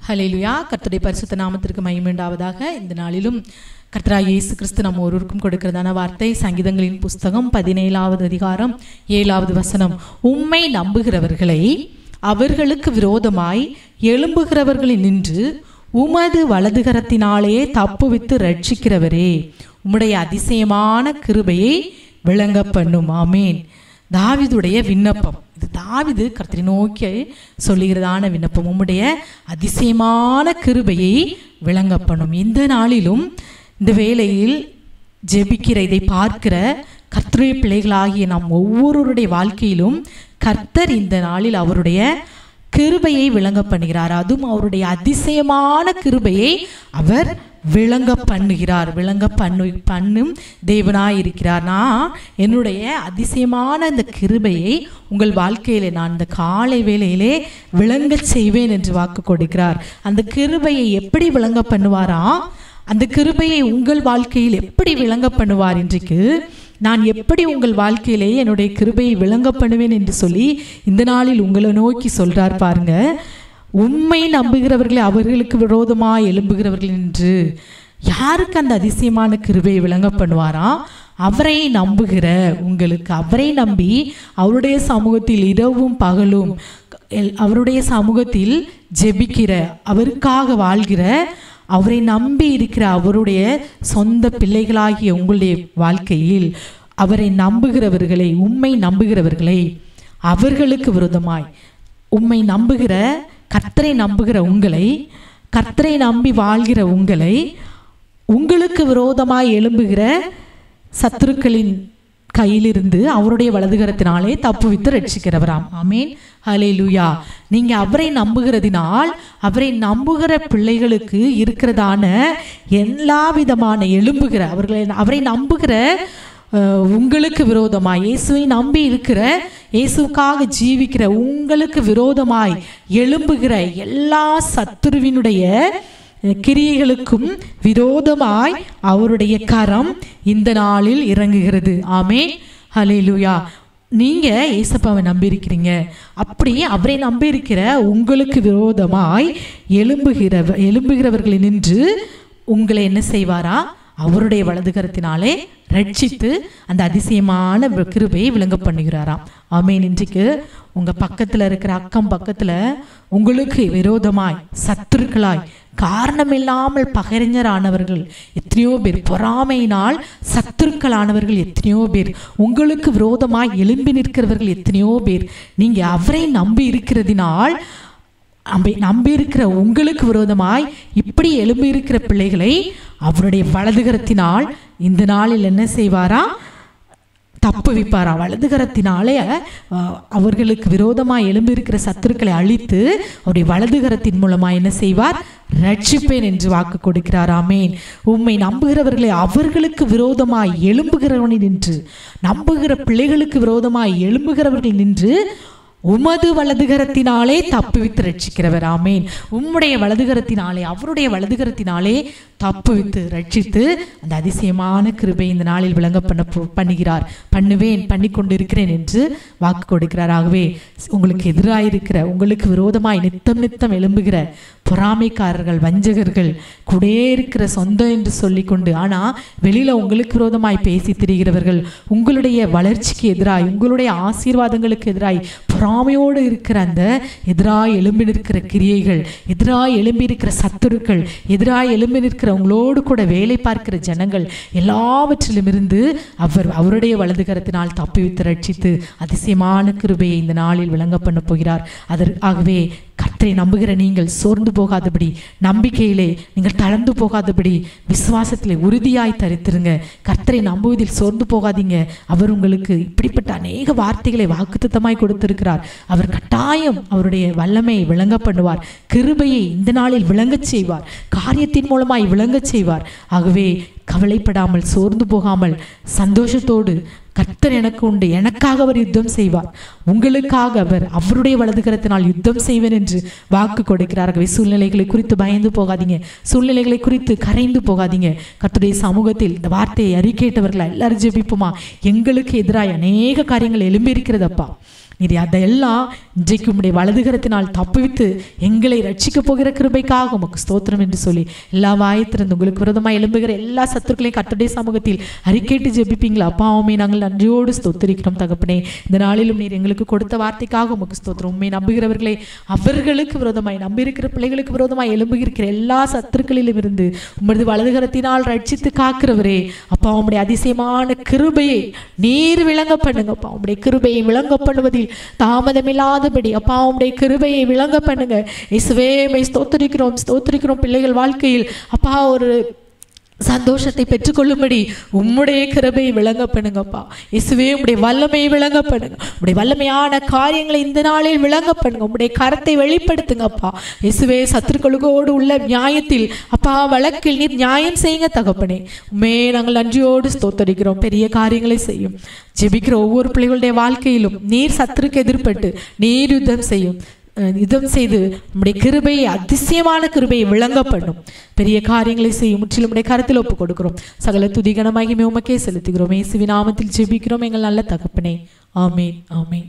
ஹல்லேலூயா. கர்த்தருடைய பரிசுத்த நாமத்திற்கு மகிமை உண்டாவதாக. இந்த நாளிலும் கர்த்தராகிய இயேசு கிறிஸ்து நம்ம ஒருவருக்கும் கொடுக்கிறதான வார்த்தை சங்கீதங்களின் புஸ்தகம் 17வது அதிகாரம் 7வது வசனம். உம்மை நம்புகிறவர்களை அவர்களுக்கு விரோதமாய் எழும்புகிறவர்களை நின்று உமது வலதுகரத்தினாலே தப்புவித்து ரட்சிக்கிறவரே, உம்முடைய அதிசயமான கிருபையை விளங்க பண்ணும். ஆமேன். தாவீதுடைய விண்ணப்பம். இது தாவீது கர்த்தரை நோக்கி சொல்லுகிறதான விண்ணப்பம். உம்முடைய அதிசயமான கிருபையை விளங்க பண்ணும். இந்த நாளிலும் இந்த வேளையில் ஜெபிக்கிற, இதை பார்க்கிற கர்த்தருடைய பிள்ளைகளாகிய நாம் ஒவ்வொருவருடைய வாழ்க்கையிலும் கர்த்தர் இந்த நாளில் அவருடைய கிருபையை விளங்க பண்ணுகிறார். அதுவும் அவருடைய அதிசயமான கிருபையை அவர் விளங்க பண்ணுகிறார். விளங்க பண்ணும் தேவனாய் இருக்கிறார். நான் என்னுடைய அதிசயமான இந்த கிருபையை உங்கள் வாழ்க்கையிலே நான் இந்த காலை வேளையிலே விளங்க செய்வேன் என்று வாக்கு கொடுக்கிறார். அந்த கிருபையை எப்படி விளங்க பண்ணுவாரா? அந்த கிருபையை உங்கள் வாழ்க்கையில் எப்படி விளங்க பண்ணுவார்? இன்றைக்கு நான் எப்படி உங்கள் வாழ்க்கையிலே என்னுடைய கிருபையை விளங்க பண்ணுவேன் என்று சொல்லி இந்த நாளில் உங்களை நோக்கி சொல்றார் பாருங்க. உம்மை நம்புகிறவர்களை அவர்களுக்கு விரோதமாக எழும்புகிறவர்கள் என்று. யாருக்கு அந்த அதிசயமான கிருபையை விளங்க பண்ணுவாரா? அவரை நம்புகிற உங்களுக்கு, அவரை நம்பி அவருடைய சமூகத்தில் இரவும் பகலும் அவருடைய சமூகத்தில் ஜெபிக்கிற, அவருக்காக வாழ்கிற, அவரை நம்பி இருக்கிற அவருடைய சொந்த பிள்ளைகளாகிய உங்களுடைய வாழ்க்கையில் அவரை நம்புகிறவர்களை, உம்மை நம்புகிறவர்களை அவர்களுக்கு விரோதமாய், உம்மை நம்புகிற கர்த்தரை நம்புகிற உங்களை, கர்த்தரை நம்பி வாழ்கிற உங்களை, உங்களுக்கு விரோதமாய் எழும்புகிற சத்துருக்களின் கையிலிருந்து அவருடைய வலதுகரத்தினாலே தப்புவித்து ரட்சிக்கிறவராம். ஆமேன். ஹல்லேலூயா. நீங்க அவரை நம்புகிறதினால் அவரை நம்புகிற பிள்ளைகளுக்கு இருக்கிறதான எல்லா விதமான எழும்புகிற, அவரை நம்புகிற உங்களுக்கு விரோதமாய், இயேசுவை நம்பி இருக்கிற, இயேசுக்காக ஜீவிக்கிற உங்களுக்கு விரோதமாய் எழும்புகிற எல்லா சத்துருவினுடைய கிரியைகளுக்கும் விரோதமாய் அவருடைய கரம் இந்த நாளில் இறங்குகிறது. ஆமேன். ஹல்லேலூயா. நீங்க ஏசப்பாவை நம்பியிருக்கிறீங்க. அப்படி அவரை நம்பியிருக்கிற உங்களுக்கு விரோதமாய் எழும்புகிறவர்களை நின்று உங்களை என்ன செய்வாரா? அவருடைய வலதுகரத்தினாலே ரட்சித்து அந்த அதிசயமான கிருபையை விளங்க பண்ணுகிறாராம். ஆமேன். இன்றைக்கு உங்க பக்கத்துல இருக்கிற, அக்கம் பக்கத்துல உங்களுக்கு விரோதமாய் சத்துருக்களாய் காரணமில்லாமல் பகைஞரானவர்கள் எத்தனையோ பேர், பொறாமையினால் சத்துருக்களானவர்கள் எத்தனையோ பேர், உங்களுக்கு விரோதமாய் எழும்பி நிற்கிறவர்கள் எத்தனையோ பேர். நீங்க அவரை நம்பி இருக்கிறதினால், நம்பி இருக்கிற உங்களுக்கு விரோதமாய் இப்படி எழும்பி இருக்கிற பிள்ளைகளை அவருடைய வலதுகரத்தினால் இந்த நாளில் என்ன செய்வாரா? தப்புவிப்பாரா? வலதுகரத்தினாலே அவர்களுக்கு விரோதமாய் எழும்பி இருக்கிற சத்துருக்களை அழித்து அவருடைய வலதுகரத்தின் மூலமா என்ன செய்வார்? ரட்சிப்பேன் என்று வாக்கு கொடுக்கிறார். ஆமேன். உம்மை நம்புகிறவர்களை அவர்களுக்கு விரோதமாய் எழும்புகிறவனை நின்று, நம்புகிற பிள்ளைகளுக்கு விரோதமாய் எழும்புகிறவர்கள் நின்று உமது வலதுகரத்தினாலே தப்புவித்து ரட்சிக்கிறவர். ஆமேன். உம்முடைய வலதுகரத்தினாலே, அவருடைய வலதுகரத்தினாலே தப்புவித்து ரட்சித்து அந்த அதிசயமான கிருபை இந்த நாளில் விளங்க பண்ணுகிறார். பண்ணுவேன், பண்ணி கொண்டு இருக்கிறேன் என்று வாக்கு கொடுக்கிறார். ஆகவே உங்களுக்கு எதிராயிருக்கிற, உங்களுக்கு விரோதமாய் நித்தம் எழும்புகிற பொறாமைக்காரர்கள், வஞ்சகர்கள், கூடே இருக்கிற சொந்தம் என்று சொல்லிக்கொண்டு ஆனா வெளியில உங்களுக்கு விரோதமாய் பேசி திரிகிறவர்கள், உங்களுடைய வளர்ச்சிக்கு எதிராய், உங்களுடைய ஆசீர்வாதங்களுக்கு எதிராய் பொறாமையோடு இருக்கிற அந்த எதிராய் எழும்பி நிற்கிற கிரியைகள், எதிராய் எழும்பி இருக்கிற சத்துருக்கள், எதிராய் எழும்பி நிற்கிற உங்களோடு கூட வேலை பார்க்கிற ஜனங்கள் எல்லாவற்றிலும் இருந்து அவருடைய வலதுகரத்தினால் தப்புவித்து ரட்சித்து அதிசயமான கிருபையை இந்த நாளில் விளங்க பண்ண போகிறார். அதற்காகவே கர்த்தரை நம்புகிற நீங்கள் சோர்ந்து போகாதபடி, நம்பிக்கையிலே நீங்கள் தளர்ந்து போகாதபடி, விசுவாசத்திலே உறுதியாய் தரித்திருங்க. கர்த்தரை நம்புவதில் சோர்ந்து போகாதீங்க. அவர் உங்களுக்கு இப்படிப்பட்ட அநேக வார்த்தைகளை வாக்குத்தத்தமாய் கொடுத்திருக்கிறார். அவர் கட்டாயம் அவருடைய வல்லமையை விளங்க பண்ணுவார். கிருபையை இந்த நாளில் விளங்கச் செய்வார். காரியத்தின் மூலமாய் விளங்கச் செய்வார். ஆகவே கவலைப்படாமல், சோர்ந்து போகாமல், சந்தோஷத்தோடு கர்த்தர் எனக்கு உண்டு, எனக்காக அவர் யுத்தம் செய்வார், உங்களுக்காக அவர் அவருடைய வலதுகரத்தினால் யுத்தம் செய்வேன் என்று வாக்கு கொடுக்கிறார்கள். சூழ்நிலைகளை குறித்து பயந்து போகாதீங்க. சூழ்நிலைகளை குறித்து கரைந்து போகாதீங்க. கர்த்தருடைய சமூகத்தில் இந்த வார்த்தையை அறிக்கையிட்டவர்கள் எல்லாரும் ஜெபிப்போமா? எங்களுக்கு எதிராக அநேக காரியங்கள் எழும்பி இருக்கிறதப்பா. நீர் அதையெல்லாம் இன்றைக்கு உம்முடைய வலதுகரத்தினால் தப்புவித்து எங்களை ரட்சிக்கப் போகிற கிருபைக்காக உமக்கு ஸ்தோத்திரம் என்று சொல்லி எல்லா வாயத்திலிருந்து உங்களுக்கு விரோதமாக எழும்புகிற எல்லா சத்துருக்களையும் கர்த்தருடைய சமூகத்தில் அறிக்கையிட்டு ஜெபிப்பீங்களா? அப்பா உம்மை நாங்கள் நன்றியோடு ஸ்தோத்திரிக்கிறோம் தகப்பனே. இந்த நாளிலும் நீர் எங்களுக்கு கொடுத்த வார்த்தைக்காக உமக்கு ஸ்தோத்திரம். உண்மை நம்புகிறவர்களை அவர்களுக்கு விரோதமாய் நம்பியிருக்கிற பிள்ளைகளுக்கு விரோதமாய் எழும்புகிற எல்லா சத்துருக்களிலும் இருந்து உமது வலதுகரத்தினால் ரட்சித்து காக்கிறவரே, அப்பா உம்முடைய அதிசயமான கிருபையை நீர் விளங்க பண்ணுங்கப்பா. உம்முடைய கிருபையை விளங்க பண்ணுவதில் தாமதமில்லாதபடி அப்பா உம்முடைய கிருபையை விளங்க பண்ணுங்க. இயேசுவே உம்மை ஸ்தோத்திரிக்கிறோம். பிள்ளைகள் வாழ்க்கையில் அப்பா ஒரு சந்தோஷத்தை பெற்றுக்கொள்ளும்படி உம்முடைய கிருபையை விளங்க பண்ணுங்கப்பா. இயேசுவே உம்முடைய வல்லமையை விளங்க பண்ணுங்க. உம்முடைய வல்லமையான காரியங்களை இந்த நாளில் விளங்க பண்ணுங்க. உம்முடைய கரத்தை வெளிப்படுத்துங்கப்பா. இயேசுவே சத்துருக்களோடு உள்ள நியாயத்தில் அப்பா வழக்கில் நீர் நியாயம் செய்யுங்க தகப்பனே. உம்மே நாங்கள் நன்றியோடு ஸ்தோத்தரிக்கிறோம். பெரிய காரியங்களை செய்யும். ஜெபிக்கிற ஒவ்வொரு பிள்ளைகளுடைய வாழ்க்கையிலும் நீர் சத்துருக்கு எதிர்பட்டு நீர் யுத்தம் செய்து நம்முடைய கிருபையை அதிசயமான கிருபையை விளங்க பண்ணும். பெரிய காரியங்களை செய்யும். முற்றிலும் உடைய கருத்தில் ஒப்புக் கொடுக்கிறோம். சகல துதிகனமாகி உமக்கே செலுத்துகிறோம். இயேசுவின் நாமத்தில் ஜெபிக்கிறோம் எங்கள் நல்ல தகப்பனே. ஆமேன், ஆமேன்.